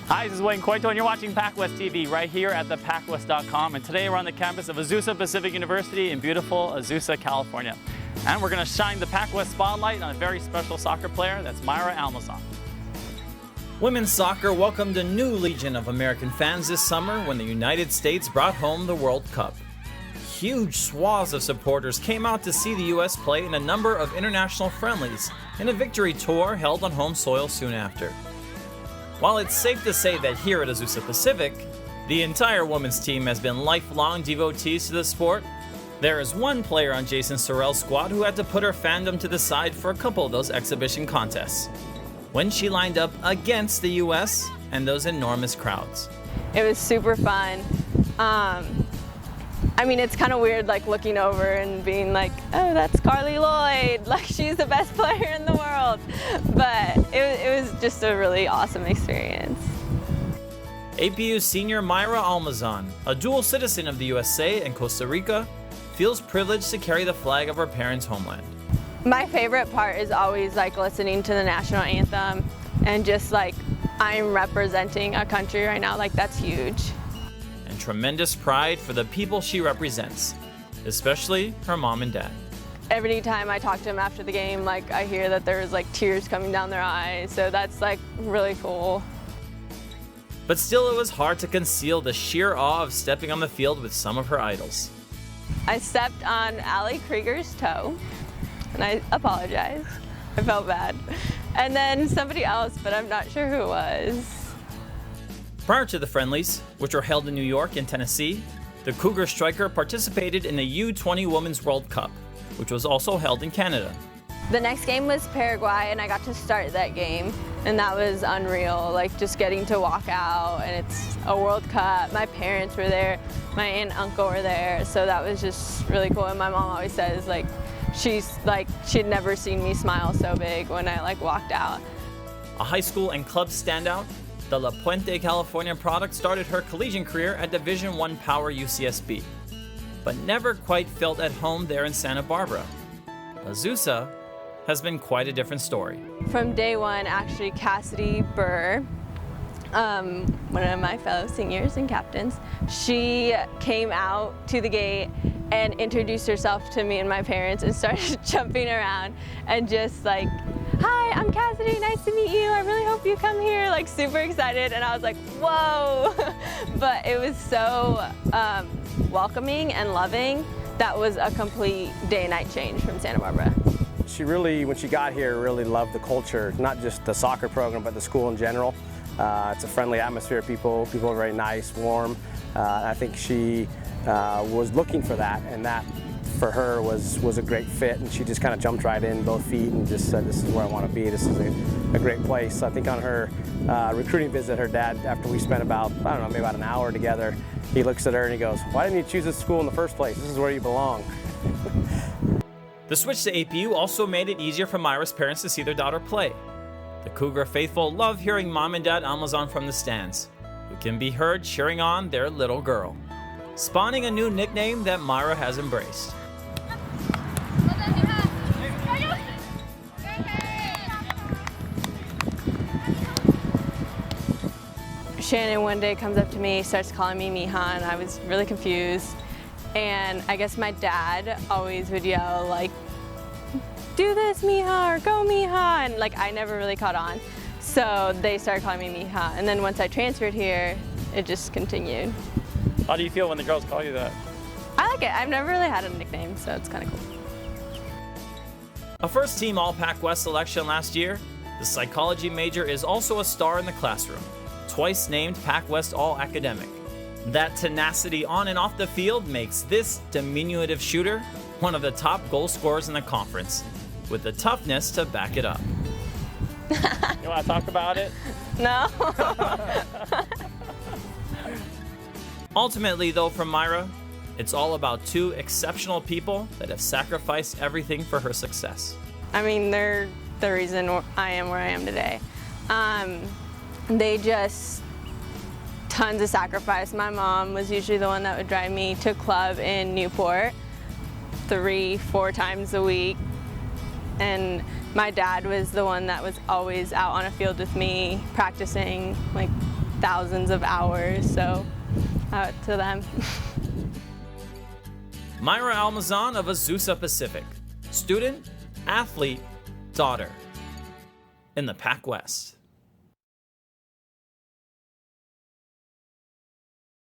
Hi, this is Wayne Coito, and you're watching PacWest TV right here at the PacWest.com. And today we're on the campus of Azusa Pacific University in beautiful Azusa, California. And we're going to shine the PacWest Spotlight on a very special soccer player. That's Mayra Almazan. Women's soccer welcomed a new legion of American fans this summer when the United States brought home the World Cup. Huge swaths of supporters came out to see the U.S. play in a number of international friendlies in a victory tour held on home soil soon after. While it's safe to say that here at Azusa Pacific, the entire women's team has been lifelong devotees to the sport, there is one player on Jason Sorrell's squad who had to put her fandom to the side for a couple of those exhibition contests, when she lined up against the U.S. and those enormous crowds. It was super fun. It's kind of weird looking over and being like, oh, that's Carly Lloyd, she's the best player in the world. But it was just a really awesome experience. APU senior Mayra Almazan, a dual citizen of the USA and Costa Rica, feels privileged to carry the flag of her parents' homeland. My favorite part is always listening to the national anthem and just I'm representing a country right now, that's huge. And tremendous pride for the people she represents, especially her mom and dad. Every time I talk to them after the game, I hear that there's tears coming down their eyes, so that's really cool. But still, it was hard to conceal the sheer awe of stepping on the field with some of her idols. I stepped on Allie Krieger's toe, and I apologize. I felt bad. And then somebody else, but I'm not sure who it was. Prior to the friendlies, which were held in New York and Tennessee, the Cougar striker participated in the U20 Women's World Cup, which was also held in Canada. The next game was Paraguay, and I got to start that game, and that was unreal, just getting to walk out, and it's a World Cup. My parents were there, my aunt and uncle were there, so that was just really cool. And my mom always says, she'd never seen me smile so big when I walked out. A high school and club standout, the La Puente, California product started her collegiate career at Division I Power UCSB, but never quite felt at home there in Santa Barbara. Azusa has been quite a different story. From day one, actually, Cassidy Burr, one of my fellow seniors and captains, she came out to the gate and introduced herself to me and my parents and started jumping around and just hi, I'm Cassidy, nice to meet you, I really hope you come here, super excited, and I was like, whoa. But it was so welcoming and loving. That was a complete day and night change from Santa Barbara. She really, when she got here, really loved the culture, not just the soccer program, but the school in general. It's a friendly atmosphere, people are very nice, warm. I think she was looking for that, and that for her was a great fit, and she just kind of jumped right in, both feet, and just said, this is where I want to be, this is a great place. I think on her recruiting visit, her dad, after we spent maybe about an hour together, he looks at her and he goes, why didn't you choose this school in the first place? This is where you belong. The switch to APU also made it easier for Mayra's parents to see their daughter play. The Cougar faithful love hearing mom and dad Almazan from the stands, who can be heard cheering on their little girl, spawning a new nickname that Mayra has embraced. Shannon one day comes up to me, starts calling me Mija, and I was really confused. And I guess my dad always would yell do this, Mija, or go, Mija, and I never really caught on. So they started calling me Mija, and then once I transferred here, it just continued. How do you feel when the girls call you that? I like it. I've never really had a nickname, so it's kind of cool. A first-team All PacWest selection last year, the psychology major is also a star in the classroom, twice named PacWest All-Academic. That tenacity on and off the field makes this diminutive shooter one of the top goal scorers in the conference, with the toughness to back it up. You want to talk about it? No. Ultimately, though, for Mayra, it's all about two exceptional people that have sacrificed everything for her success. They're the reason I am where I am today. They just tons of sacrifice. My mom was usually the one that would drive me to club in Newport 3-4 times a week, and my dad was the one that was always out on a field with me practicing thousands of hours, so out to them. Mayra Almazan of Azusa Pacific, student, athlete, daughter in the PacWest.